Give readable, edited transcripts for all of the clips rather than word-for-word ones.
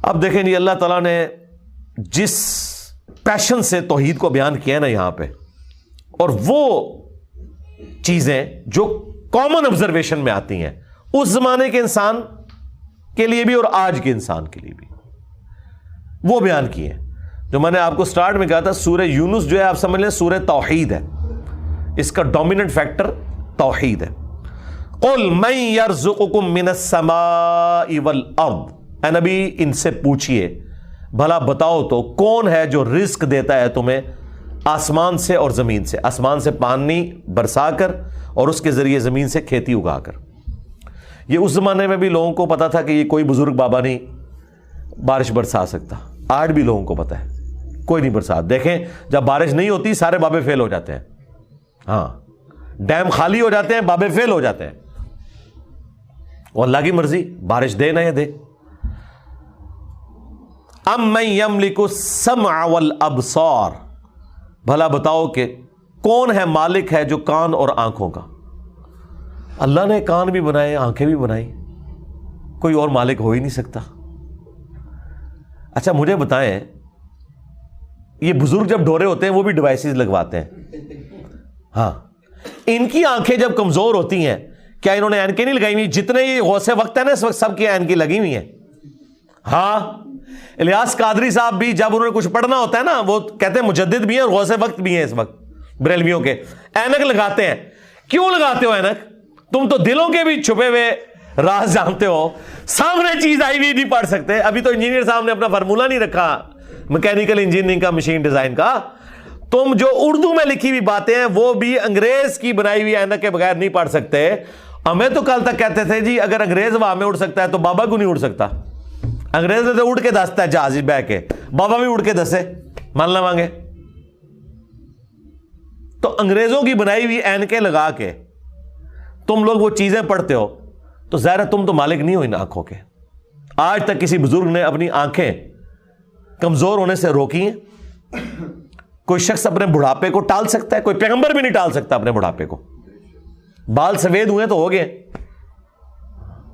اب دیکھیں جی اللہ تعالیٰ نے جس پیشن سے توحید کو بیان کیا ہے نا یہاں پہ، اور وہ چیزیں جو کامن آبزرویشن میں آتی ہیں اس زمانے کے انسان کے لیے بھی اور آج کے انسان کے لیے بھی، وہ بیان کیے ہیں۔ جو میں نے آپ کو سٹارٹ میں کہا تھا سورہ یونس جو ہے آپ سمجھ لیں سورہ توحید ہے، اس کا ڈومیننٹ فیکٹر توحید ہے۔ قل من یرزقکم من السماء والارض، اے نبی ان سے پوچھئے بھلا بتاؤ تو کون ہے جو رزق دیتا ہے تمہیں آسمان سے اور زمین سے، آسمان سے پانی برسا کر اور اس کے ذریعے زمین سے کھیتی اگا کر۔ یہ اس زمانے میں بھی لوگوں کو پتا تھا کہ یہ کوئی بزرگ بابا نہیں بارش برسا سکتا، آج بھی لوگوں کو پتا ہے کوئی نہیں برسا۔ دیکھیں جب بارش نہیں ہوتی سارے بابے فیل ہو جاتے ہیں، ہاں ڈیم خالی ہو جاتے ہیں، بابے فیل ہو جاتے ہیں، وہ اللہ کی مرضی بارش دے نہ دے۔ ام من یملک السمع والابصار، بھلا بتاؤ کہ کون ہے مالک ہے جو کان اور آنکھوں کا۔ اللہ نے کان بھی بنائے آنکھیں بھی بنائی، کوئی اور مالک ہو ہی نہیں سکتا۔ اچھا مجھے بتائیں یہ بزرگ جب ڈورے ہوتے ہیں وہ بھی ڈیوائسز لگواتے ہیں، ہاں ان کی آنکھیں جب کمزور ہوتی ہیں کیا انہوں نے اینکیں نہیں لگائی ہوئی؟ جتنے یہ غوث وقت ہے نا اس وقت سب کی اینکیں لگی ہوئی ہیں۔ ہاں الیاس قادری صاحب بھی جب انہوں نے کچھ پڑھنا ہوتا ہے نا وہ کہتے ہیں مجدد بھی ہیں اور غوث وقت بھی ہیں اس وقت بریلویوں کے، اینک لگاتے ہیں۔ کیوں لگاتے ہو اینک؟ تم تو دلوں کے بھی چھپے ہوئے راز جانتے ہو، سامنے چیز آئی ہوئی نہیں پڑھ سکتے۔ ابھی تو انجینئر صاحب نے اپنا فارمولہ نہیں رکھا میکینیکل انجینئرنگ کا، مشین ڈیزائن کا، تم جو اردو میں لکھی ہوئی باتیں ہیں وہ بھی انگریز کی بنائی ہوئی اینک کے بغیر نہیں پڑھ سکتے۔ ہمیں تو کل تک کہتے تھے جی اگر انگریز ہوا میں اڑ سکتا ہے تو بابا کیوں نہیں اڑ سکتا؟ انگریز نے تو اڑ کے دستا ہے جہاز بہ کے، بابا بھی اڑ کے دسے، مان لیں گے؟ تو انگریزوں کی بنائی ہوئی اینکیں لگا کے تم لوگ وہ چیزیں پڑھتے ہو تو ظاہر ہے تم تو مالک نہیں ہو ان آنکھوں کے۔ آج تک کسی بزرگ نے اپنی آنکھیں کمزور ہونے سے روکی ہیں؟ کوئی شخص اپنے بڑھاپے کو ٹال سکتا ہے؟ کوئی پیغمبر بھی نہیں ٹال سکتا اپنے بڑھاپے کو۔ بال سفید ہوئے تو ہو گئے،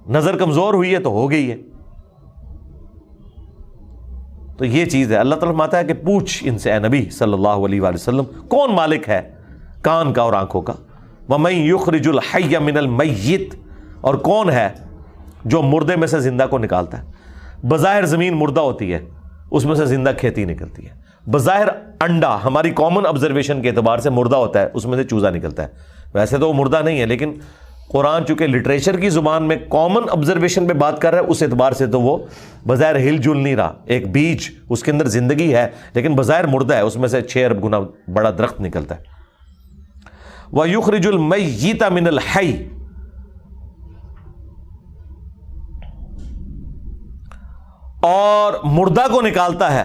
نظر کمزور ہوئی ہے تو ہو گئی ہے۔ تو یہ چیز ہے، اللہ تعالیٰ فرماتا ہے کہ پوچھ ان سے اے نبی صلی اللہ علیہ وآلہ وسلم کون مالک ہے کان کا اور آنکھوں کا۔ وَمَن يُخْرِجُ الْحَيَّ مِنَ الْمَيِّتِ، اور کون ہے جو مردے میں سے زندہ کو نکالتا ہے۔ بظاہر زمین مردہ ہوتی ہے اس میں سے زندہ کھیتی نکلتی ہے، بظاہر انڈا ہماری کامن آبزرویشن کے اعتبار سے مردہ ہوتا ہے اس میں سے چوزا نکلتا ہے، ویسے تو وہ مردہ نہیں ہے لیکن قرآن چونکہ لٹریچر کی زبان میں کامن آبزرویشن پہ بات کر رہا ہے اس اعتبار سے تو وہ بظاہر ہل جل نہیں رہا، ایک بیج اس کے اندر زندگی ہے لیکن بظاہر مردہ ہے، اس میں سے 6 ارب گنا بڑا درخت نکلتا ہے۔ وَيُخْرِجُ الْمَيِّتَ مِنَ الْحَيِّ، اور مردہ کو نکالتا ہے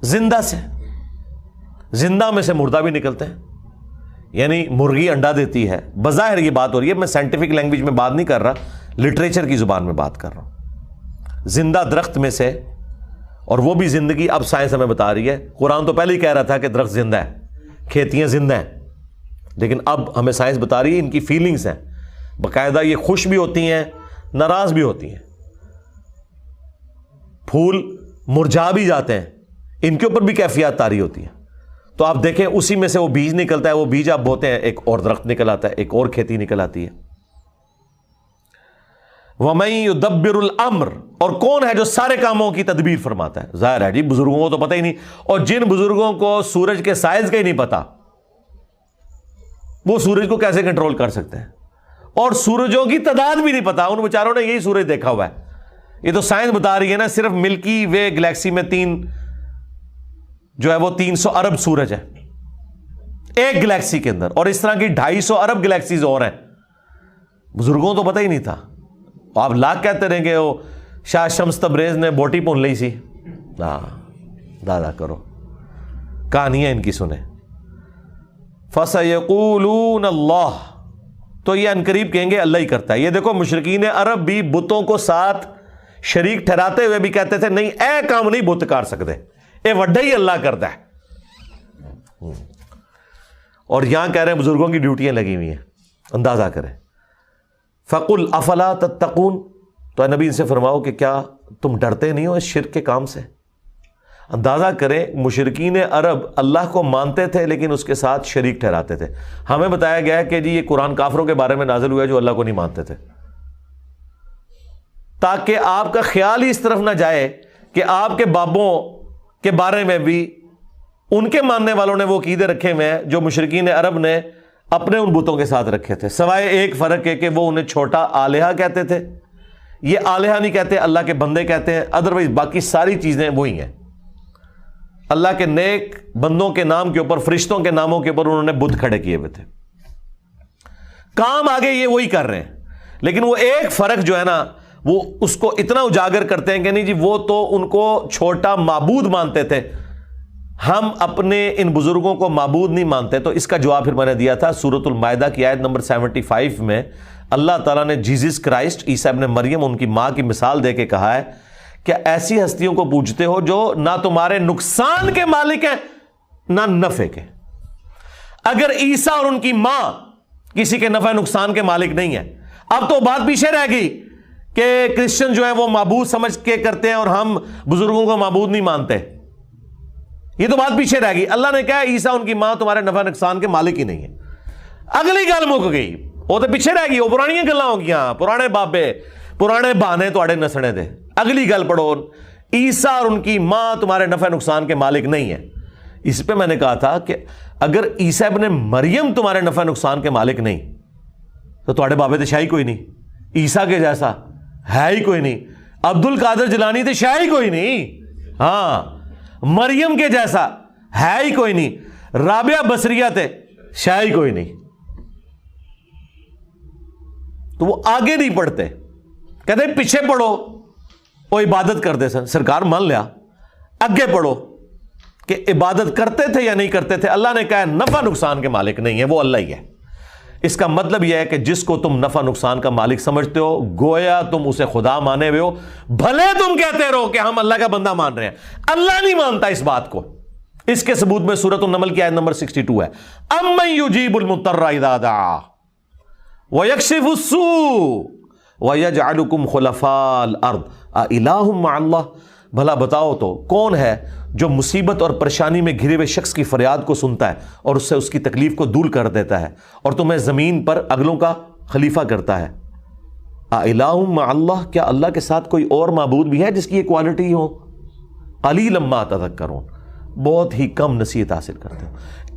زندہ سے، زندہ میں سے مردہ بھی نکلتے ہیں، یعنی مرغی انڈا دیتی ہے، بظاہر یہ بات ہو رہی ہے، میں سائنٹیفک لینگویج میں بات نہیں کر رہا، لٹریچر کی زبان میں بات کر رہا ہوں، زندہ درخت میں سے، اور وہ بھی زندگی اب سائنس ہمیں بتا رہی ہے۔ قرآن تو پہلے ہی کہہ رہا تھا کہ درخت زندہ ہے، کھیتیاں زندہ ہیں، لیکن اب ہمیں سائنس بتا رہی ہے ان کی فیلنگز ہیں، باقاعدہ یہ خوش بھی ہوتی ہیں ناراض بھی ہوتی ہیں، پھول مرجھا بھی جاتے ہیں، ان کے اوپر بھی کیفیات طاری ہوتی ہیں۔ تو آپ دیکھیں اسی میں سے وہ بیج نکلتا ہے، وہ بیج آپ بوتے ہیں ایک اور درخت نکل آتا ہے، ایک اور کھیتی نکل آتی ہے۔ وَمَن يُدَبِّرُ الْأَمْرَ، اور کون ہے جو سارے کاموں کی تدبیر فرماتا ہے؟ ظاہر ہے جی بزرگوں کو تو پتہ ہی نہیں، اور جن بزرگوں کو سورج کے سائز کا ہی نہیں پتا وہ سورج کو کیسے کنٹرول کر سکتے ہیں، اور سورجوں کی تعداد بھی نہیں پتا، ان بیچاروں نے یہی سورج دیکھا ہوا ہے۔ یہ تو سائنس بتا رہی ہے نا صرف ملکی وے گلیکسی میں جو ہے وہ 300 ارب سورج ہے ایک گلیکسی کے اندر، اور اس طرح کی 250 ارب گلیکسیز اور ہیں، بزرگوں تو پتہ ہی نہیں تھا۔ آپ لاکھ کہتے رہیں گے وہ شاہ شمس تبریز نے بوٹی پون لی سی، دادا کرو کہانیاں ان کی سنیں۔ فَسَيَقُولُونَ اللَّهُ، تو یہ انقریب کہیں گے اللہ ہی کرتا ہے۔ یہ دیکھو مشرکین عرب بھی بتوں کو ساتھ شریک ٹھہراتے ہوئے بھی کہتے تھے نہیں اے کام نہیں بت کر سکتے، اے وڈا ہی اللہ کرتا ہے، اور یہاں کہہ رہے ہیں بزرگوں کی ڈیوٹیاں لگی ہوئی ہیں، اندازہ کریں۔ فَقُلْ أَفَلَا تَتَّقُونَ، تو اے نبی ان سے فرماؤ کہ کیا تم ڈرتے نہیں ہو اس شرک کے کام سے؟ اندازہ کریں مشرکین عرب اللہ کو مانتے تھے لیکن اس کے ساتھ شریک ٹھہراتے تھے. ہمیں بتایا گیا ہے کہ جی یہ قرآن کافروں کے بارے میں نازل ہوا ہے جو اللہ کو نہیں مانتے تھے، تاکہ آپ کا خیال ہی اس طرف نہ جائے کہ آپ کے بابوں کے بارے میں بھی ان کے ماننے والوں نے وہ عقیدے رکھے ہوئے ہیں جو مشرکین عرب نے اپنے ان بتوں کے ساتھ رکھے تھے، سوائے ایک فرق ہے کہ وہ انہیں چھوٹا آلہہ کہتے تھے. یہ آلہہ نہیں کہتے، اللہ کے بندے کہتے ہیں. ادروائز باقی ساری چیزیں وہی ہیں. اللہ کے نیک بندوں کے نام کے اوپر، فرشتوں کے ناموں کے اوپر انہوں نے بت کھڑے کیے ہوئے تھے. کام آگے یہ وہی کر رہے ہیں، لیکن وہ ایک فرق جو ہے نا وہ اس کو اتنا اجاگر کرتے ہیں کہ نہیں جی وہ تو ان کو چھوٹا معبود مانتے تھے، ہم اپنے ان بزرگوں کو معبود نہیں مانتے. تو اس کا جواب پھر میں نے دیا تھا سورۃ المائدہ کی آیت نمبر 75 میں. اللہ تعالیٰ نے جیزس کرائسٹ عیسیٰ ابن مریم ان کی ماں کی مثال دے کے کہا ہے کہ ایسی ہستیوں کو پوجتے ہو جو نہ تمہارے نقصان کے مالک ہیں نہ نفع کے. اگر عیسیٰ اور ان کی ماں کسی کے نفع نقصان کے مالک نہیں ہیں، اب تو بات پیچھے رہ گئی کہ کرسچن جو ہے وہ معبود سمجھ کے کرتے ہیں اور ہم بزرگوں کو معبود نہیں مانتے. یہ تو بات پیچھے رہ گئی. اللہ نے کہا عیسیٰ ان کی ماں تمہارے نفع نقصان کے مالک ہی نہیں ہے. اگلی گل مک گئی، وہ تو پیچھے رہ گئی، وہ پرانی گلاں ہو گیا، پرانے بابے پرانے بہانے تواڈے نسنے دے. اگلی گل پڑھو، عیسیٰ اور ان کی ماں تمہارے نفع نقصان کے مالک نہیں ہیں. اس پہ میں نے کہا تھا کہ اگر عیسیٰ ابن مریم تمہارے نفع نقصان کے مالک نہیں تو تواڈے بابے تو شاہی کوئی نہیں، عیسیٰ کے جیسا ہے ہی کوئی نہیں، عبد القادر جیلانی تو شاہی کوئی نہیں، ہاں مریم کے جیسا ہے ہی کوئی نہیں، رابعہ بصریہ تے شاہی کوئی نہیں. تو وہ آگے نہیں پڑھتے، کہتے پیچھے پڑھو، وہ عبادت کرتے سن. سرکار مان لیا، اگے پڑھو کہ عبادت کرتے تھے یا نہیں کرتے تھے. اللہ نے کہا نفع نقصان کے مالک نہیں ہے، وہ اللہ ہی ہے. اس کا مطلب یہ ہے کہ جس کو تم نفع نقصان کا مالک سمجھتے ہو گویا تم اسے خدا مانے ہوئے ہو، بھلے تم کہتے رہو کہ ہم اللہ کا بندہ مان رہے ہیں. اللہ نہیں مانتا اس بات کو. اس کے ثبوت میں سورۃ النمل کی آیت نمبر 62 ہے. امن یجیب المضطر اذا دعا ویکشف السوء ویجعلکم خلفاء الارض االہ مع اللہ. بھلا بتاؤ تو کون ہے جو مصیبت اور پریشانی میں گھرے ہوئے شخص کی فریاد کو سنتا ہے اور اس سے اس کی تکلیف کو دور کر دیتا ہے اور تمہیں زمین پر اگلوں کا خلیفہ کرتا ہے. االہ مع اللہ، کیا اللہ کے ساتھ کوئی اور معبود بھی ہے جس کی یہ کوالٹی ہو؟ قلیلا ما تذکرون، بہت ہی کم نصیحت حاصل کرتے ہو.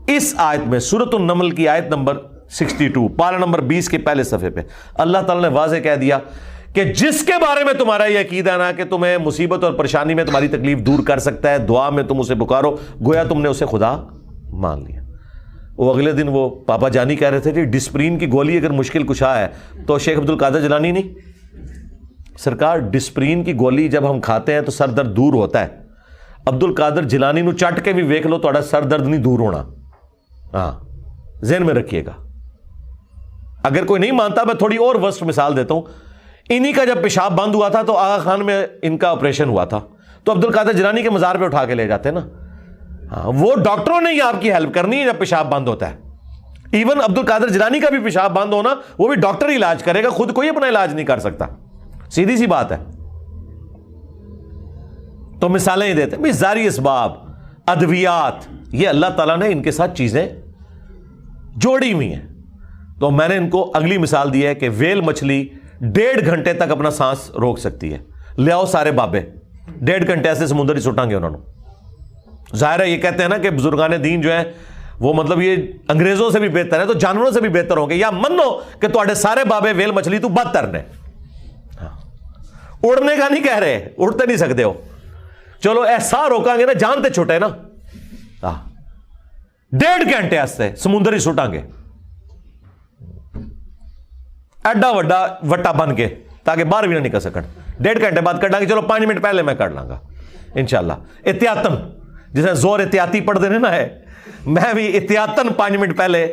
اس آیت میں سورۃ النمل کی آیت نمبر 62 پارہ نمبر 20 کے پہلے صفحے پہ اللہ تعالیٰ نے واضح کہہ دیا کہ جس کے بارے میں تمہارا یہ عقیدہ نا کہ تمہیں مصیبت اور پریشانی میں تمہاری تکلیف دور کر سکتا ہے، دعا میں تم اسے پکارو، گویا تم نے اسے خدا مان لیا. وہ اگلے دن وہ پاپا جانی کہہ رہے تھے جی ڈسپرین کی گولی اگر مشکل کشا ہے تو شیخ عبد القادر جیلانی نہیں. سرکار ڈسپرین کی گولی جب ہم کھاتے ہیں تو سر درد دور ہوتا ہے. عبد القادر جیلانی نو چٹ کے بھی ویکھ لو تہاڈا سر درد نہیں دور ہونا. ہاں ذہن میں رکھیے گا. اگر کوئی نہیں مانتا میں تھوڑی اور ورسٹ مثال دیتا ہوں. انہی کا جب پیشاب بند ہوا تھا تو آغا خان میں ان کا آپریشن ہوا تھا تو عبد القادر جیلانی کے مزار پہ اٹھا کے لے جاتے نا. ہاں وہ ڈاکٹروں نے ہی آپ کی ہیلپ کرنی ہے جب پیشاب بند ہوتا ہے. ایون عبد القادر جیلانی کا بھی پیشاب بند ہونا وہ بھی ڈاکٹر ہی علاج کرے گا، خود کوئی اپنا علاج نہیں کر سکتا. سیدھی سی بات ہے. تو مثالیں ہی دیتے ہیں ظاہری اسباب، ادویات، یہ اللہ تعالیٰ نے ان کے ساتھ چیزیں جوڑی ہوئی ہیں. تو میں نے ان کو اگلی مثال دی ہے کہ ویل مچھلی 1.5 گھنٹے تک اپنا سانس روک سکتی ہے. لے آؤ سارے بابے 1.5 گھنٹے ایسے سمندر ہی سٹیں گے انہوں نے. ظاہر ہے یہ کہتے ہیں نا کہ بزرگان دین جو ہیں وہ مطلب یہ انگریزوں سے بھی بہتر ہے تو جانوروں سے بھی بہتر ہوں گے، یا منو کہ تواڈے سارے بابے ویل مچھلی تو بدتر نے. اڑنے کا نہیں کہہ رہے، اڑتے نہیں سکتے ہو، چلو ایسا روکاں گے نا جان تے چھوٹے نا. 1.5 گھنٹے ایسے سمندر ہی سٹیں گے ایڈا وڈا وٹا بن کے تاکہ باہر بھی نہ نکل سکن. 1.5 گھنٹے بعد کر لیں گے، چلو 5 منٹ پہلے میں کر لاں گا انشاءاللہ احتیاطاً. جسے زور احتیاطی پڑھ دینے نا ہے، میں بھی احتیاطاً 5 منٹ پہلے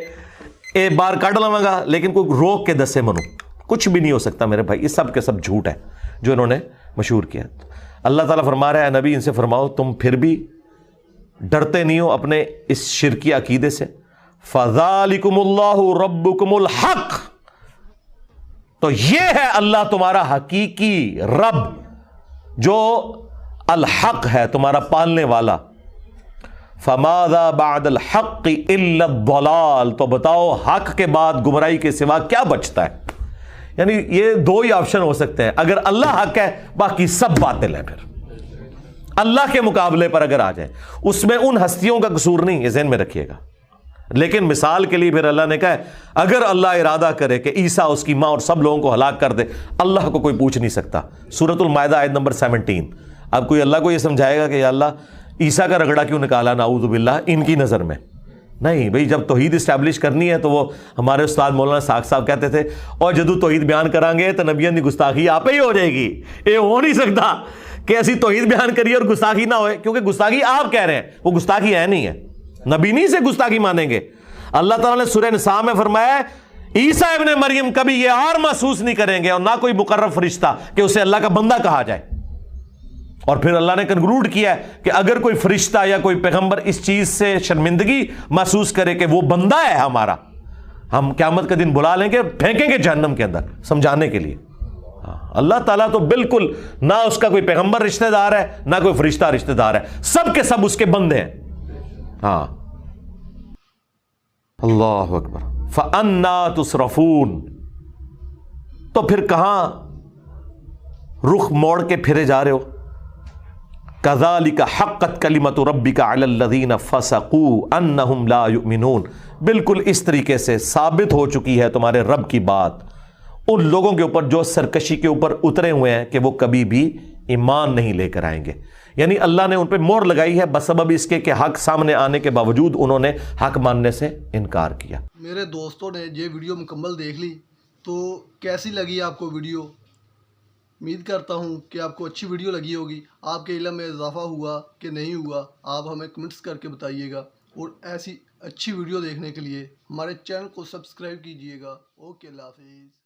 ایک بار کٹ لواں گا، لیکن کوئی روک کے دسے منو کچھ بھی نہیں ہو سکتا میرے بھائی. یہ سب کے سب جھوٹ ہے جو انہوں نے مشہور کیا. اللہ تعالیٰ فرما رہا ہے نبی ان سے فرماؤ تم پھر بھی ڈرتے نہیں ہو اپنے اس شرکی عقیدے سے. فَذَلِكُمُ اللَّهُ رَبُّكُمُ الْحَقِّ، تو یہ ہے اللہ تمہارا حقیقی رب جو الحق ہے تمہارا پالنے والا، فماذا بعد الحق الا الضلال، تو بتاؤ حق کے بعد گمراہی کے سوا کیا بچتا ہے؟ یعنی یہ دو ہی آپشن ہو سکتے ہیں، اگر اللہ حق ہے باقی سب باطل ہے، پھر اللہ کے مقابلے پر اگر آ جائیں، اس میں ان ہستیوں کا قصور نہیں، یہ ذہن میں رکھیے گا۔ لیکن مثال کے لیے پھر اللہ نے کہا ہے اگر اللہ ارادہ کرے کہ عیسیٰ، اس کی ماں اور سب لوگوں کو ہلاک کر دے، اللہ کو کوئی پوچھ نہیں سکتا۔ سورۃ المائدہ آیت نمبر 17۔ اب کوئی اللہ کو یہ سمجھائے گا کہ یا اللہ عیسیٰ کا رگڑا کیوں نکالا نعوذ باللہ ان کی نظر میں؟ نہیں بھئی، جب توحید اسٹیبلش کرنی ہے تو وہ ہمارے استاد مولانا ساکھ صاحب کہتے تھے اور جدو توحید بیان کریں گے تو نبیوں کی گستاخی آپ ہی ہو جائے گی۔ یہ ہو نہیں سکتا کہ ایسی توحید بیان کریے اور گستاخی نہ ہوئے، کیونکہ گستاخی آپ کہہ رہے ہیں، وہ گستاخی ہے نہیں ہے، نبی نہیں سے گستاخی مانیں گے۔ اللہ تعالیٰ نے سورہ نساء میں فرمایا ہے عیسیٰ ابن مریم کبھی یہ اور محسوس نہیں کریں گے اور نہ کوئی مقرب فرشتہ کہ اسے اللہ کا بندہ کہا جائے۔ اور پھر اللہ نے کنکلوڈ کیا ہے کہ اگر کوئی فرشتہ یا کوئی پیغمبر اس چیز سے شرمندگی محسوس کرے کہ وہ بندہ ہے ہمارا، ہم قیامت کے دن بلا لیں گے، پھینکیں گے جہنم کے اندر سمجھانے کے لیے۔ اللہ تعالیٰ تو بالکل نہ اس کا کوئی پیغمبر رشتہ دار ہے نہ کوئی فرشتہ رشتہ دار ہے، سب کے سب اس کے بندے ہیں۔ ہاں، اللہ اکبر۔ فَأَنَّا تُصْرَفُونَ، تو پھر کہاں رخ موڑ کے پھرے جا رہے ہو؟ كَذَلِكَ حَقَّتْ كَلِمَةُ رَبِّكَ عَلَى الَّذِينَ فَسَقُوا أَنَّهُمْ لَا يُؤْمِنُونَ، بالکل اس طریقے سے ثابت ہو چکی ہے تمہارے رب کی بات ان لوگوں کے اوپر جو سرکشی کے اوپر اترے ہوئے ہیں کہ وہ کبھی بھی ایمان نہیں لے کر آئیں گے۔ یعنی اللہ نے ان پہ مہر لگائی ہے بسبب اس کے کہ حق سامنے آنے کے باوجود انہوں نے حق ماننے سے انکار کیا۔ میرے دوستوں نے یہ ویڈیو مکمل دیکھ لی، تو کیسی لگی آپ کو ویڈیو؟ امید کرتا ہوں کہ آپ کو اچھی ویڈیو لگی ہوگی، آپ کے علم میں اضافہ ہوا کہ نہیں ہوا، آپ ہمیں کمنٹس کر کے بتائیے گا، اور ایسی اچھی ویڈیو دیکھنے کے لیے ہمارے چینل کو سبسکرائب کیجیے گا۔ اوکے، اللہ حافظ۔